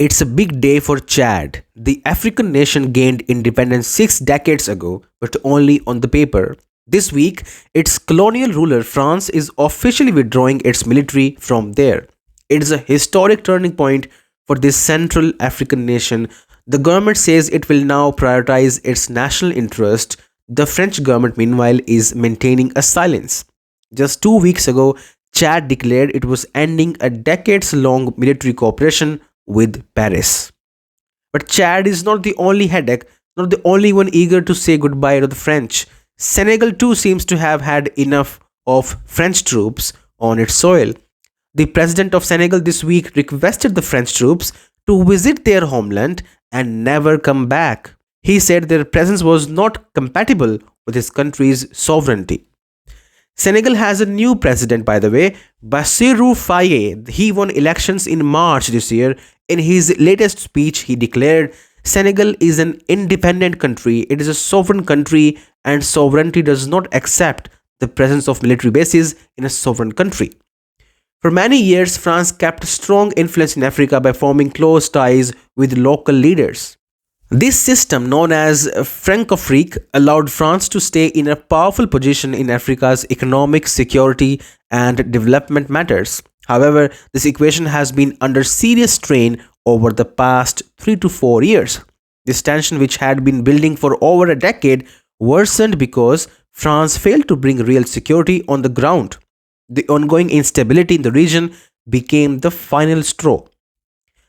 It's a big day for Chad. The African nation gained independence 6 decades ago, but only on the paper. This week, its colonial ruler France is officially withdrawing its military from there. It is a historic turning point for this Central African nation. The government says it will now prioritize its national interest. The French government, meanwhile, is maintaining a silence. Just 2 weeks ago, Chad declared it was ending a decades long military cooperation with Paris. But Chad is not the only headache, not the only one eager to say goodbye to the French. Senegal too seems to have had enough of French troops on its soil. The president of Senegal this week requested the French troops to visit their homeland and never come back. He said their presence was not compatible with his country's sovereignty. Senegal has a new president, by the way, Bassirou Faye. He won elections in March this year. In his latest speech, he declared Senegal is an independent country, it is a sovereign country, and sovereignty does not accept the presence of military bases in a sovereign country. For many years, France kept strong influence in Africa by forming close ties with local leaders. This system, known as Francafrique, allowed France to stay in a powerful position in Africa's economic, security, and development matters. However, this equation has been under serious strain over the past 3 to 4 years. This tension, which had been building for over a decade, worsened because France failed to bring real security on the ground. The ongoing instability in the region became the final straw.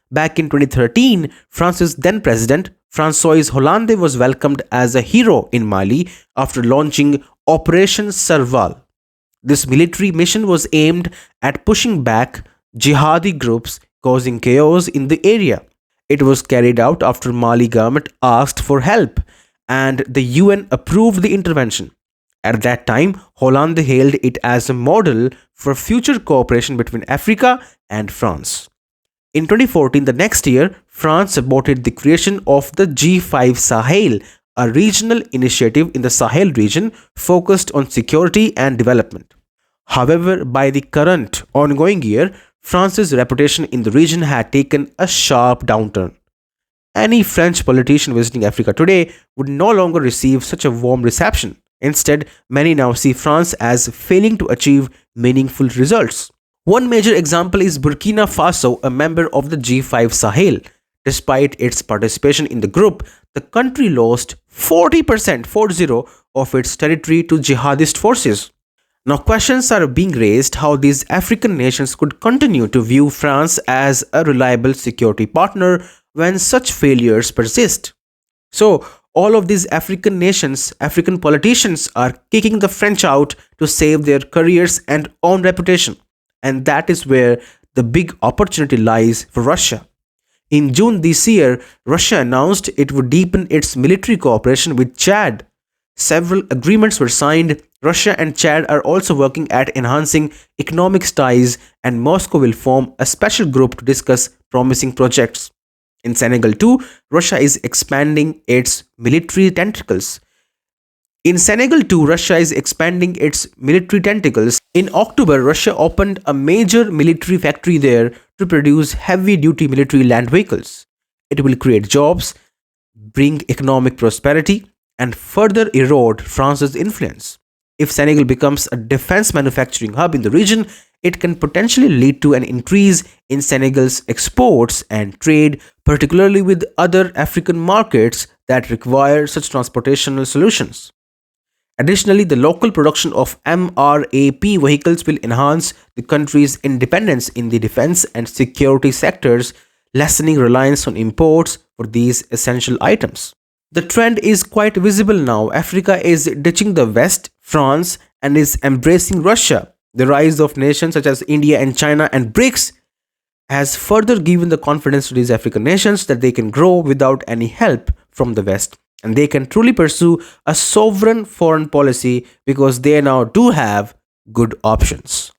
Back in 2013, France's then president, François Hollande, was welcomed as a hero in Mali after launching Operation Serval. This military mission was aimed at pushing back jihadi groups causing chaos in the area. It was carried out after Mali government asked for help and the UN approved the intervention. At that time, Hollande hailed it as a model for future cooperation between Africa and France. In 2014, the next year, France supported the creation of the G5 Sahel, a regional initiative in the Sahel region focused on security and development. However, by the current ongoing year, France's reputation in the region had taken a sharp downturn. Any French politician visiting Africa today would no longer receive such a warm reception. Instead, many now see France as failing to achieve meaningful results. One major example is Burkina Faso, a member of the G5 Sahel. Despite its participation in the group, the country lost 40% of its territory to jihadist forces. Now, questions are being raised how these African nations could continue to view France as a reliable security partner when such failures persist. So, all of these African nations, African politicians are kicking the French out to save their careers and own reputation. And that is where the big opportunity lies for Russia. In June this year, Russia announced it would deepen its military cooperation with Chad. Several agreements were signed. Russia and Chad are also working at enhancing economic ties, and Moscow will form a special group to discuss promising projects. In Senegal too, Russia is expanding its military tentacles. In October, Russia opened a major military factory there to produce heavy duty military land vehicles. It will create jobs, bring economic prosperity, and further erode France's influence. If Senegal becomes a defense manufacturing hub in the region, it can potentially lead to an increase in Senegal's exports and trade, particularly with other African markets that require such transportational solutions. Additionally, the local production of MRAP vehicles will enhance the country's independence in the defense and security sectors, lessening reliance on imports for these essential items. The trend is quite visible now. Africa is ditching the West, France, and is embracing Russia. The rise of nations such as India and China and BRICS has further given the confidence to these African nations that they can grow without any help from the West. And they can truly pursue a sovereign foreign policy because they now do have good options.